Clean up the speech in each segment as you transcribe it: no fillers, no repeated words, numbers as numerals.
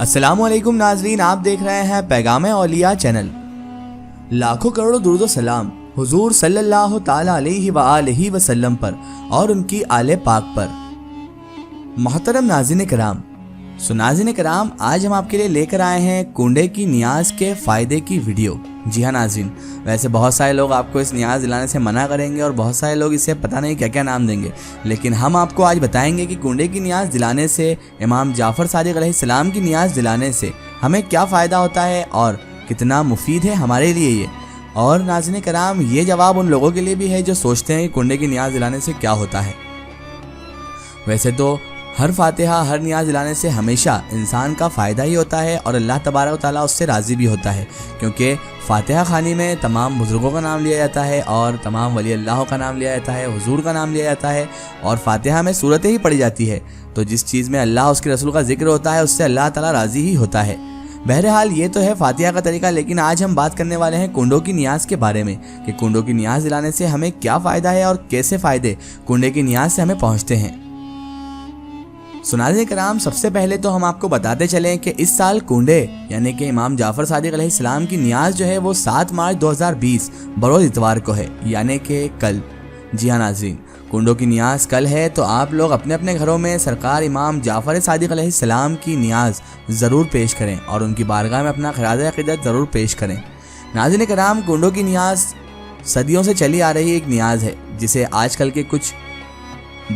السلام علیکم ناظرین، آپ دیکھ رہے ہیں پیغام اولیاء چینل۔ لاکھوں کروڑوں درود و سلام حضور صلی اللہ تعالی علیہ وآلہ وسلم پر اور ان کی آل پاک پر۔ محترم ناظرین کرام، آج ہم آپ کے لیے لے کر آئے ہیں کنڈے کی نیاز کے فائدے کی ویڈیو۔ جی ہاں ناظرین، ویسے بہت سارے لوگ آپ کو اس نیاز دلانے سے منع کریں گے اور بہت سارے لوگ اسے پتہ نہیں کیا کیا نام دیں گے، لیکن ہم آپ کو آج بتائیں گے کہ کنڈے کی نیاز دلانے سے، امام جعفر صادق علیہ السلام کی نیاز دلانے سے ہمیں کیا فائدہ ہوتا ہے اور کتنا مفید ہے ہمارے لیے یہ۔ اور ناظرین کرام، یہ جواب ان لوگوں کے لیے بھی ہے جو سوچتے ہیں کہ کنڈے کی نیاز دلانے سے کیا ہوتا ہے۔ ویسے تو ہر فاتحہ، ہر نیاز دلانے سے ہمیشہ انسان کا فائدہ ہی ہوتا ہے اور اللہ تبارک و تعالیٰ اس سے راضی بھی ہوتا ہے، کیونکہ فاتحہ خوانی میں تمام بزرگوں کا نام لیا جاتا ہے اور تمام ولی اللہ کا نام لیا جاتا ہے، حضور کا نام لیا جاتا ہے، اور فاتحہ میں سورتیں ہی پڑھی جاتی ہے، تو جس چیز میں اللہ اس کے رسول کا ذکر ہوتا ہے اس سے اللہ تعالیٰ راضی ہی ہوتا ہے۔ بہرحال یہ تو ہے فاتحہ کا طریقہ، لیکن آج ہم بات کرنے والے ہیں کنڈوں کی نیاز کے بارے میں کہ کنڈوں کی نیاز دلانے سے ہمیں کیا فائدہ ہے اور کیسے فائدے کنڈے کی نیاز سے ہمیں پہنچتے ہیں۔ ناظرین کرام، سب سے پہلے تو ہم آپ کو بتاتے چلیں کہ اس سال کنڈے یعنی کہ امام جعفر صادق علیہ السلام کی نیاز جو ہے وہ 7 مارچ 2020 بروز اتوار کو ہے، یعنی کہ کل۔ جی ہاں ناظرین، کنڈوں کی نیاز کل ہے، تو آپ لوگ اپنے اپنے گھروں میں سرکار امام جعفر صادق علیہ السلام کی نیاز ضرور پیش کریں اور ان کی بارگاہ میں اپنا خراج عقیدت ضرور پیش کریں۔ ناظرین کرام، کنڈوں کی نیاز صدیوں سے چلی آ رہی ایک نیاز ہے، جسے آج کل کے کچھ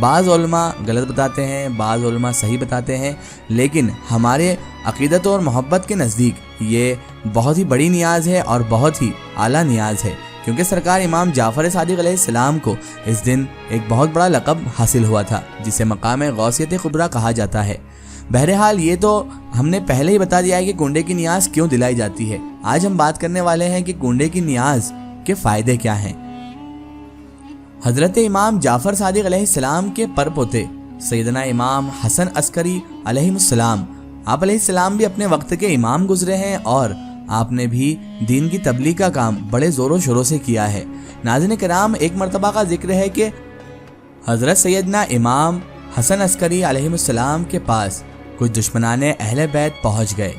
بعض علماء غلط بتاتے ہیں، بعض علماء صحیح بتاتے ہیں، لیکن ہمارے عقیدت اور محبت کے نزدیک یہ بہت ہی بڑی نیاز ہے اور بہت ہی اعلیٰ نیاز ہے، کیونکہ سرکار امام جعفر صادق علیہ السلام کو اس دن ایک بہت بڑا لقب حاصل ہوا تھا، جسے مقام غوثیت کبریٰ کہا جاتا ہے۔ بہرحال یہ تو ہم نے پہلے ہی بتا دیا ہے کہ کنڈے کی نیاز کیوں دلائی جاتی ہے۔ آج ہم بات کرنے والے ہیں کہ کنڈے کی نیاز کے فائدے کیا ہیں۔ حضرت امام جعفر صادق علیہ السلام کے پرپوتے سیدنا امام حسن عسکری علیہ السلام، آپ علیہ السلام بھی اپنے وقت کے امام گزرے ہیں اور آپ نے بھی دین کی تبلیغ کا کام بڑے زور و شوروں سے کیا ہے۔ ناظرین کرام، ایک مرتبہ کا ذکر ہے کہ حضرت سیدنا امام حسن عسکری علیہ السلام کے پاس کچھ دشمنان اہل بیت پہنچ گئے،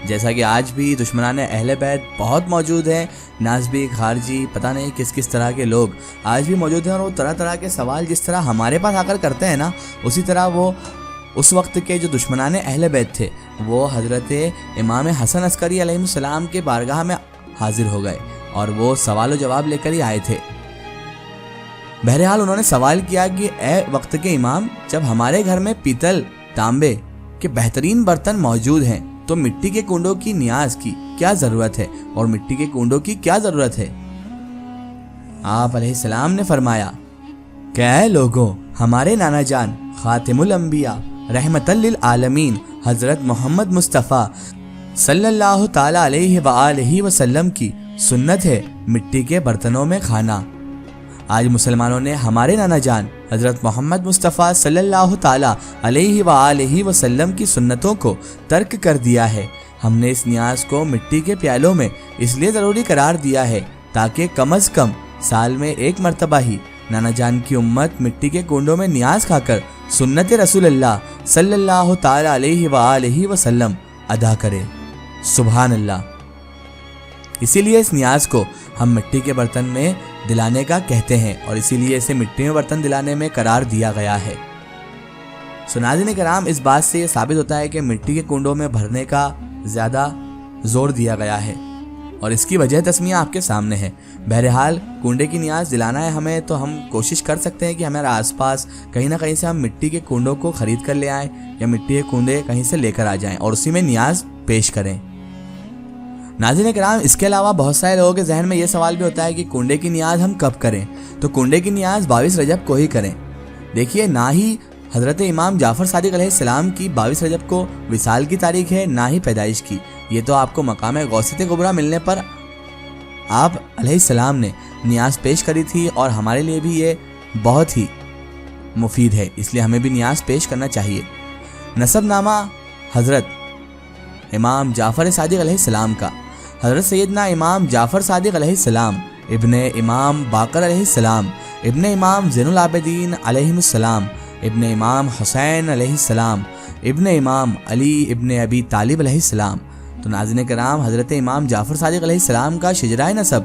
جیسا کہ آج بھی دشمنان اہل بیت بہت موجود ہیں، نازبی، خارجی، پتہ نہیں کس کس طرح کے لوگ آج بھی موجود ہیں، اور وہ طرح طرح کے سوال جس طرح ہمارے پاس آ کر کرتے ہیں نا، اسی طرح وہ اس وقت کے جو دشمنان اہل بیت تھے وہ حضرت امام حسن عسکری علیہ السلام کے بارگاہ میں حاضر ہو گئے اور وہ سوال و جواب لے کر ہی آئے تھے۔ بہرحال انہوں نے سوال کیا کہ اے وقت کے امام، جب ہمارے گھر میں پیتل، تانبے کے بہترین برتن موجود ہیں تو مٹی کے کنڈوں کی نیاز کی کیا ضرورت ہے اور مٹی کے کنڈوں کی کیا ضرورت ہے؟ آپ علیہ السلام نے فرمایا کہ اے لوگوں، ہمارے نانا جان خاتم الانبیاء رحمت للعالمین حضرت محمد مصطفیٰ صلی اللہ تعالی علیہ وآلہ وسلم کی سنت ہے مٹی کے برتنوں میں کھانا۔ آج مسلمانوں نے ہمارے نانا جان حضرت محمد مصطفیٰ صلی اللہ تعالی علیہ وآلہ وسلم کی سنتوں کو ترک کر دیا ہے۔ ہم نے اس نیاز کو مٹی کے پیالوں میں اس لیے ضروری قرار دیا ہے تاکہ کم از کم سال میں ایک مرتبہ ہی نانا جان کی امت مٹی کے کنڈوں میں نیاز کھا کر سنت رسول اللہ صلی اللہ تعالی علیہ وآلہ وسلم ادا کرے۔ سبحان اللہ۔ اسی لیے اس نیاز کو ہم مٹی کے برتن میں دلانے کا کہتے ہیں اور اسی لیے اسے مٹی میں برتن دلانے میں قرار دیا گیا ہے۔ ناظرین کرام، اس بات سے یہ ثابت ہوتا ہے کہ مٹی کے کنڈوں میں بھرنے کا زیادہ زور دیا گیا ہے اور اس کی وجہ تسمیہ آپ کے سامنے ہے۔ بہرحال کنڈے کی نیاز دلانا ہے ہمیں تو ہم کوشش کر سکتے ہیں کہ ہمارے آس پاس کہیں نہ کہیں سے ہم مٹی کے کنڈوں کو خرید کر لے آئیں یا مٹی کے کنڈے کہیں سے لے کر آ جائیں اور اسی میں نیاز پیش کریں۔ ناظرین کرام، اس کے علاوہ بہت سارے لوگوں کے ذہن میں یہ سوال بھی ہوتا ہے کہ کنڈے کی نیاز ہم کب کریں؟ تو کنڈے کی نیاز 22 رجب کو ہی کریں۔ دیکھیے، نہ ہی حضرت امام جعفر صادق علیہ السلام کی 22 رجب کو وصال کی تاریخ ہے، نہ ہی پیدائش کی۔ یہ تو آپ کو مقام غوثیت کبریٰ ملنے پر آپ علیہ السلام نے نیاز پیش کری تھی اور ہمارے لیے بھی یہ بہت ہی مفید ہے، اس لیے ہمیں بھی نیاز پیش کرنا چاہیے۔ نسب نامہ حضرت امام جعفر صادق علیہ السلام کا: حضرت سیدنا امام جعفر صادق علیہ السلام ابن امام باقر علیہ السلام ابن امام زین العابدین علیہ السلام ابن امام حسین علیہ السلام ابن امام علی ابن ابی طالب علیہ السلام۔ تو ناظرین کرام، حضرت امام جعفر صادق علیہ السلام کا شجرہ نسب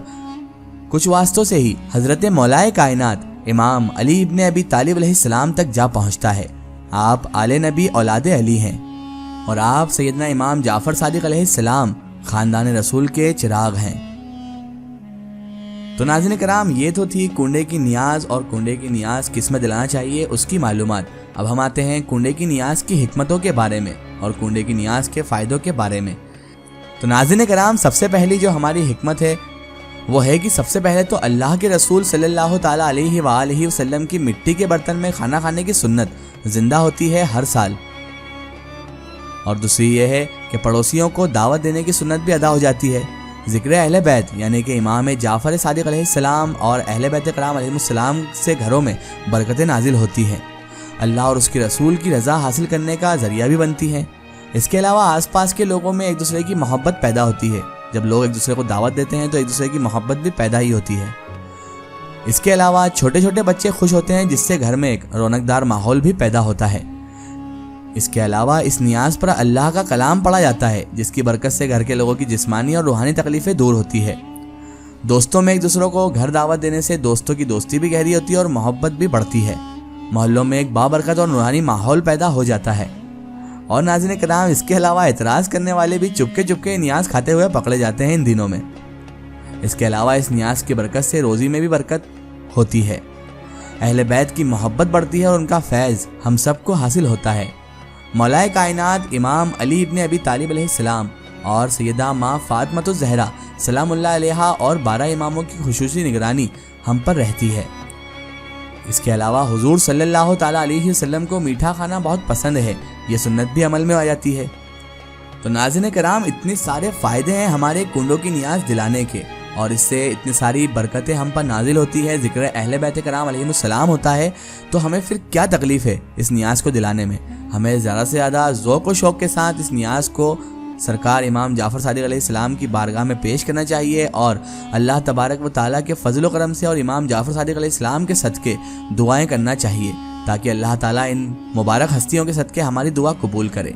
کچھ واسطوں سے ہی حضرت مولائے کائنات امام علی ابن ابی طالب علیہ السلام تک جا پہنچتا ہے۔ آپ آل نبی اولاد علی ہیں اور آپ سیدنا امام جعفر صادق علیہ السلام خاندان رسول کے چراغ ہیں۔ تو ناظرین کرام، یہ تو تھی کنڈے کی نیاز اور کنڈے کی نیاز کس میں دلانا چاہیے اس کی معلومات۔ اب ہم آتے ہیں کنڈے کی نیاز کی حکمتوں کے بارے میں اور کنڈے کی نیاز کے فائدوں کے بارے میں۔ تو ناظرین کرام، سب سے پہلی جو ہماری حکمت ہے وہ ہے کہ سب سے پہلے تو اللہ کے رسول صلی اللہ تعالیٰ علیہ وآلہ وسلم کی مٹی کے برتن میں کھانا کھانے کی سنت زندہ ہوتی ہے ہر سال، اور دوسری یہ ہے کہ پڑوسیوں کو دعوت دینے کی سنت بھی ادا ہو جاتی ہے۔ ذکر اہل بیت یعنی کہ امام جعفر صادق علیہ السلام اور اہل بیت کرام علیہ السلام سے گھروں میں برکتیں نازل ہوتی ہیں، اللہ اور اس کے رسول کی رضا حاصل کرنے کا ذریعہ بھی بنتی ہیں۔ اس کے علاوہ آس پاس کے لوگوں میں ایک دوسرے کی محبت پیدا ہوتی ہے، جب لوگ ایک دوسرے کو دعوت دیتے ہیں تو ایک دوسرے کی محبت بھی پیدا ہی ہوتی ہے۔ اس کے علاوہ چھوٹے چھوٹے بچے خوش ہوتے ہیں، جس سے گھر میں ایک رونق دار ماحول بھی پیدا ہوتا ہے۔ اس کے علاوہ اس نیاز پر اللہ کا کلام پڑھا جاتا ہے، جس کی برکت سے گھر کے لوگوں کی جسمانی اور روحانی تکلیفیں دور ہوتی ہے۔ دوستوں میں ایک دوسروں کو گھر دعوت دینے سے دوستوں کی دوستی بھی گہری ہوتی ہے اور محبت بھی بڑھتی ہے۔ محلوں میں ایک بابرکت اور روحانی ماحول پیدا ہو جاتا ہے۔ اور ناظرین کرام، اس کے علاوہ اعتراض کرنے والے بھی چپکے چپکے نیاز کھاتے ہوئے پکڑے جاتے ہیں ان دنوں میں۔ اس کے علاوہ اس نیاز کی برکت سے روزی میں بھی برکت ہوتی ہے، اہل بیت کی محبت بڑھتی ہے اور ان کا فیض ہم سب کو حاصل ہوتا ہے۔ مولائے کائنات امام علی ابن ابی طالب علیہ السلام اور سیدہ ماں فاطمۃ الزہرا سلام اللہ علیہا اور 12 اماموں کی خصوصی نگرانی ہم پر رہتی ہے۔ اس کے علاوہ حضور صلی اللہ تعالیٰ علیہ وسلم کو میٹھا کھانا بہت پسند ہے، یہ سنت بھی عمل میں آ جاتی ہے۔ تو ناظرین کرام، اتنے سارے فائدے ہیں ہمارے کنڈوں کی نیاز دلانے کے، اور اس سے اتنی ساری برکتیں ہم پر نازل ہوتی ہے، ذکر اہل بیت کرام علیہ السلام ہوتا ہے، تو ہمیں پھر کیا تکلیف ہے اس نیاز کو دلانے میں؟ ہمیں زیادہ سے زیادہ ذوق و شوق کے ساتھ اس نیاز کو سرکار امام جعفر صادق علیہ السلام کی بارگاہ میں پیش کرنا چاہیے، اور اللہ تبارک و تعالیٰ کے فضل و کرم سے اور امام جعفر صادق علیہ السلام کے صدقے دعائیں کرنا چاہیے، تاکہ اللہ تعالیٰ ان مبارک ہستیوں کے صدقے ہماری دعا قبول کرے۔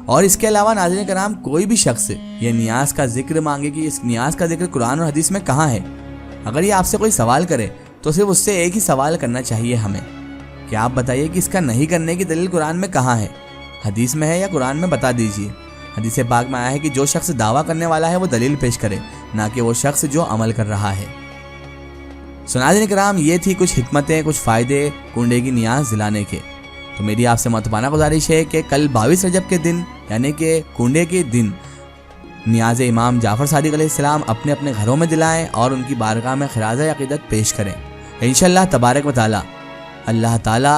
اور اس کے علاوہ ناظرین کرام، کوئی بھی شخص یہ نیاز کا ذکر مانگے کہ اس نیاز کا ذکر قرآن اور حدیث میں کہاں ہے، اگر یہ آپ سے کوئی سوال کرے تو صرف اس سے ایک ہی سوال کرنا چاہیے ہمیں کہ آپ بتائیے کہ اس کا نہیں کرنے کی دلیل قرآن میں کہاں ہے، حدیث میں ہے یا قرآن میں؟ بتا دیجئے۔ حدیث پاک میں آیا ہے کہ جو شخص دعویٰ کرنے والا ہے وہ دلیل پیش کرے، نہ کہ وہ شخص جو عمل کر رہا ہے۔ ناظرین کرام، یہ تھی کچھ حکمتیں، کچھ فائدے کنڈے کی نیاز دلانے کے۔ تو میری آپ سے معتبانہ گزارش ہے کہ کل 22 رجب کے دن یعنی کہ کنڈے کے دن نیاز امام جعفر صادق علیہ السلام اپنے اپنے گھروں میں دلائیں اور ان کی بارگاہ میں خراج عقیدت پیش کریں۔ انشاءاللہ تبارک و تعالی اللہ تعالی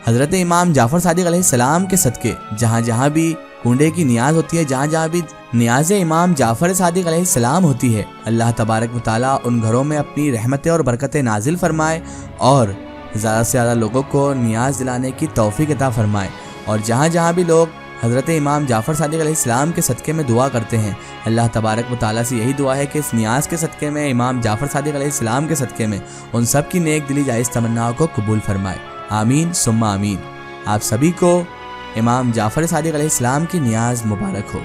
حضرت امام جعفر صادق علیہ السلام کے صدقے جہاں جہاں بھی کنڈے کی نیاز ہوتی ہے، جہاں جہاں بھی نیاز امام جعفر صادق علیہ السلام ہوتی ہے، اللہ تبارک و تعالی ان گھروں میں اپنی رحمتیں اور برکتیں نازل فرمائے اور زیادہ سے زیادہ لوگوں کو نیاز دلانے کی توفیق عطا فرمائے۔ اور جہاں جہاں بھی لوگ حضرت امام جعفر صادق علیہ السلام کے صدقے میں دعا کرتے ہیں، اللہ تبارک و تعالیٰ سے یہی دعا ہے کہ اس نیاز کے صدقے میں، امام جعفر صادق علیہ السلام کے صدقے میں، ان سب کی نیک دلی جائز تمناؤں کو قبول فرمائے۔ آمین ثم آمین۔ آپ سبھی کو امام جعفر صادق علیہ السلام کی نیاز مبارک ہو۔